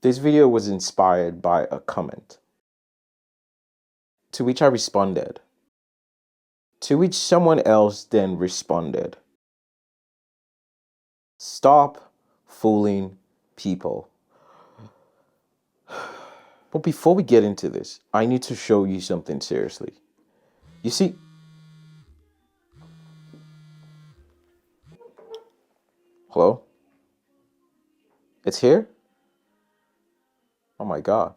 This video was inspired by a comment, to which I responded, to which someone else then responded. Stop fooling people. But before we get into this, I need to show you something seriously. You see, hello? It's here? Oh my God.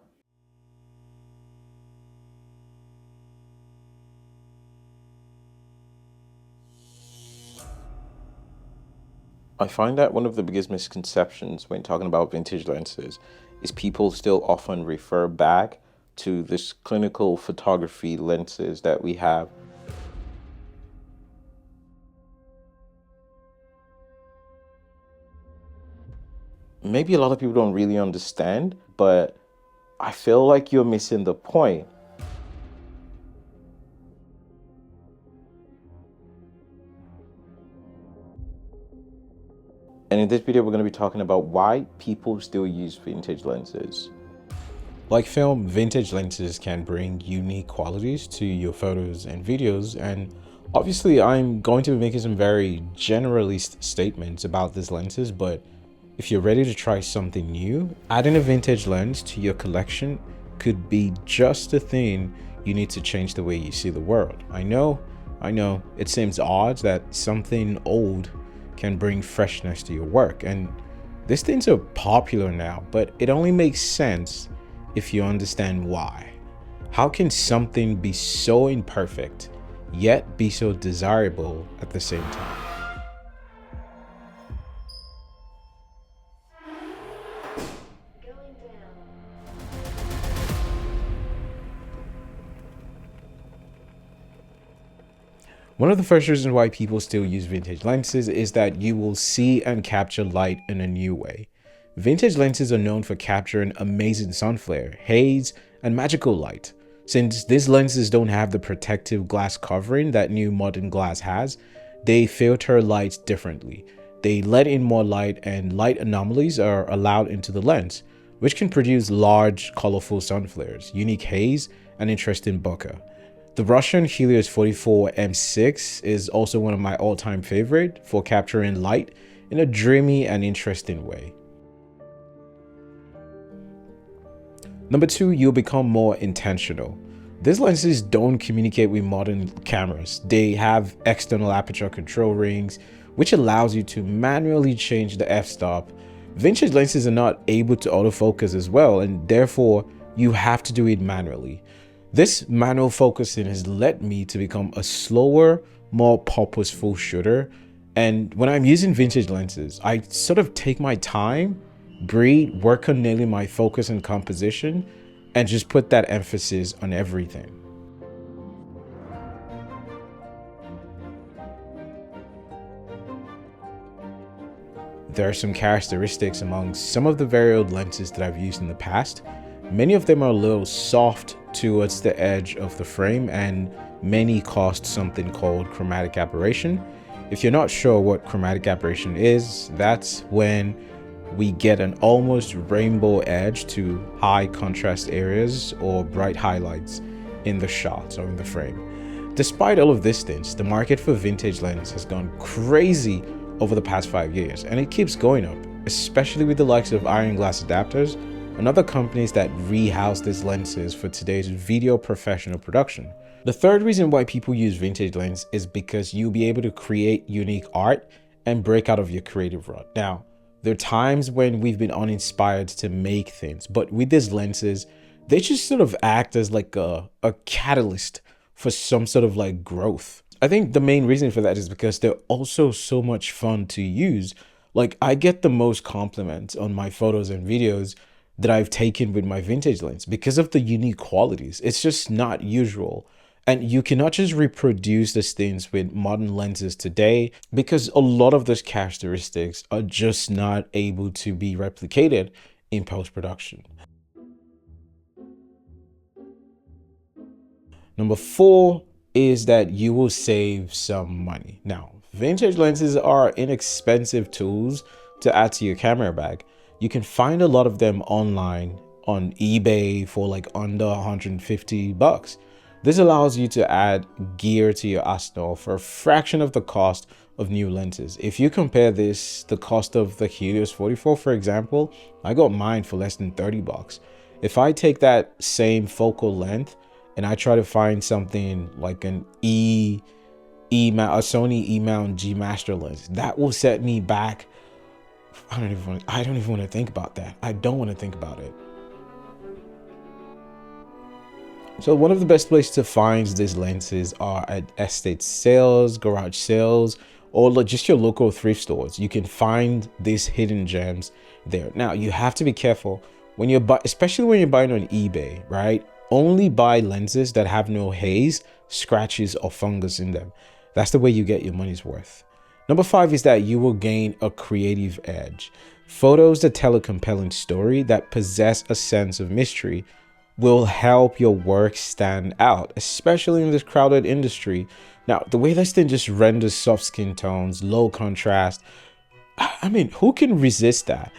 I find that one of the biggest misconceptions when talking about vintage lenses is people still often refer back to this clinical photography lenses that we have. Maybe a lot of people don't really understand, but I feel like you're missing the point. And in this video, we're going to be talking about why people still use vintage lenses. Like film, vintage lenses can bring unique qualities to your photos and videos, and obviously I'm going to be making some very generalist statements about these lenses, but if you're ready to try something new, adding a vintage lens to your collection could be just the thing you need to change the way you see the world. I know, it seems odd that something old can bring freshness to your work, and these things are popular now, but it only makes sense if you understand why. How can something be so imperfect yet be so desirable at the same time? One of the first reasons why people still use vintage lenses is that you will see and capture light in a new way. Vintage lenses are known for capturing amazing sun flare, haze, and magical light. Since these lenses don't have the protective glass covering that new modern glass has, they filter light differently. They let in more light, and light anomalies are allowed into the lens, which can produce large, colorful sun flares, unique haze, and interesting bokeh. The Russian Helios 44 M6 is also one of my all-time favorite for capturing light in a dreamy and interesting way. Number two, you'll become more intentional. These lenses don't communicate with modern cameras. They have external aperture control rings, which allows you to manually change the f-stop. Vintage lenses are not able to autofocus as well, and therefore you have to do it manually. This manual focusing has led me to become a slower, more purposeful shooter. And when I'm using vintage lenses, I sort of take my time, breathe, work on nailing my focus and composition, and just put that emphasis on everything. There are some characteristics among some of the very old lenses that I've used in the past. Many of them are a little soft towards the edge of the frame, and many cost something called chromatic aberration. If you're not sure what chromatic aberration is, that's when we get an almost rainbow edge to high contrast areas or bright highlights in the shot or in the frame. Despite all of these things, the market for vintage lens has gone crazy over the past 5 years, and it keeps going up, especially with the likes of iron glass adapters and other companies that rehouse these lenses for today's video professional production. The third reason why people use vintage lens is because you'll be able to create unique art and break out of your creative rut. Now, there are times when we've been uninspired to make things, but with these lenses, they just sort of act as like a catalyst for some sort of like growth. I think the main reason for that is because they're also so much fun to use. Like, I get the most compliments on my photos and videos that I've taken with my vintage lens because of the unique qualities. It's just not usual. And you cannot just reproduce these things with modern lenses today because a lot of those characteristics are just not able to be replicated in post-production. Number four is that you will save some money. Now, vintage lenses are inexpensive tools to add to your camera bag. You can find a lot of them online on eBay for like under 150 bucks. This allows you to add gear to your arsenal for a fraction of the cost of new lenses. If you compare the cost of the Helios 44, for example, I got mine for less than 30 bucks. If I take that same focal length and I try to find something like an a Sony E-mount G Master lens, that will set me back. I don't even want to think about that. I don't want to think about it. So one of the best places to find these lenses are at estate sales, garage sales, or just your local thrift stores. You can find these hidden gems there. Now you have to be careful when you're especially when you're buying on eBay, right? Only buy lenses that have no haze, scratches, or fungus in them. That's the way you get your money's worth. Number 5 is that you will gain a creative edge. Photos that tell a compelling story, that possess a sense of mystery, will help your work stand out, especially in this crowded industry. Now, the way this thing just renders soft skin tones, low contrast, I mean, who can resist that?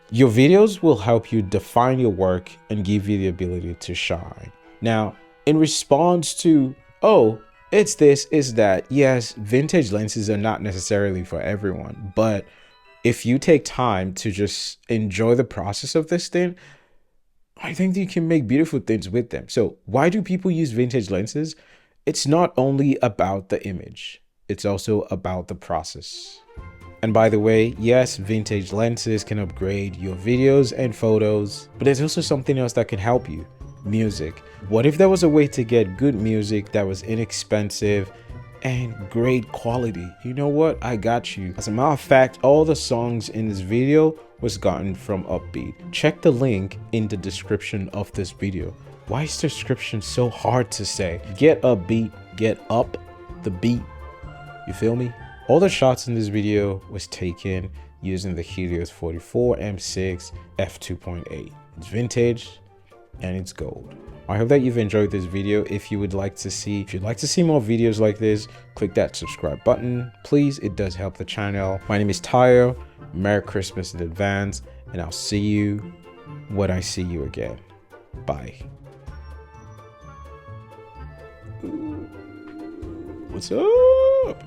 Your videos will help you define your work and give you the ability to shine. Now, in response to, oh, it's this, it's that, yes, vintage lenses are not necessarily for everyone, but if you take time to just enjoy the process of this thing, I think that you can make beautiful things with them. So why do people use vintage lenses? It's not only about the image, it's also about the process. And by the way, yes, vintage lenses can upgrade your videos and photos, but there's also something else that can help you: music. What if there was a way to get good music that was inexpensive and great quality? You know what? I got you. As a matter of fact, all the songs in this video was gotten from Upbeat. Check the link in the description of this video. Why is the description so hard to say? Get Upbeat, get up the beat. You feel me? All the shots in this video was taken using the Helios 44 M6 f2.8. It's vintage and it's gold. I hope that you've enjoyed this video. If you'd like to see more videos like this, click that subscribe button, please. It does help the channel. My name is Tayo. Merry Christmas in advance, and I'll see you when I see you again. Bye. What's up?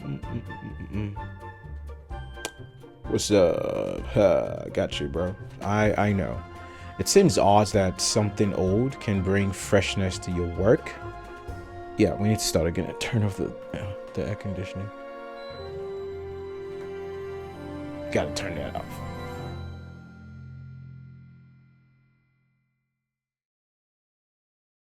What's up? Got you, bro. I know. It seems odd that something old can bring freshness to your work. Yeah, we need to start again. Turn off the air conditioning. Gotta turn that off.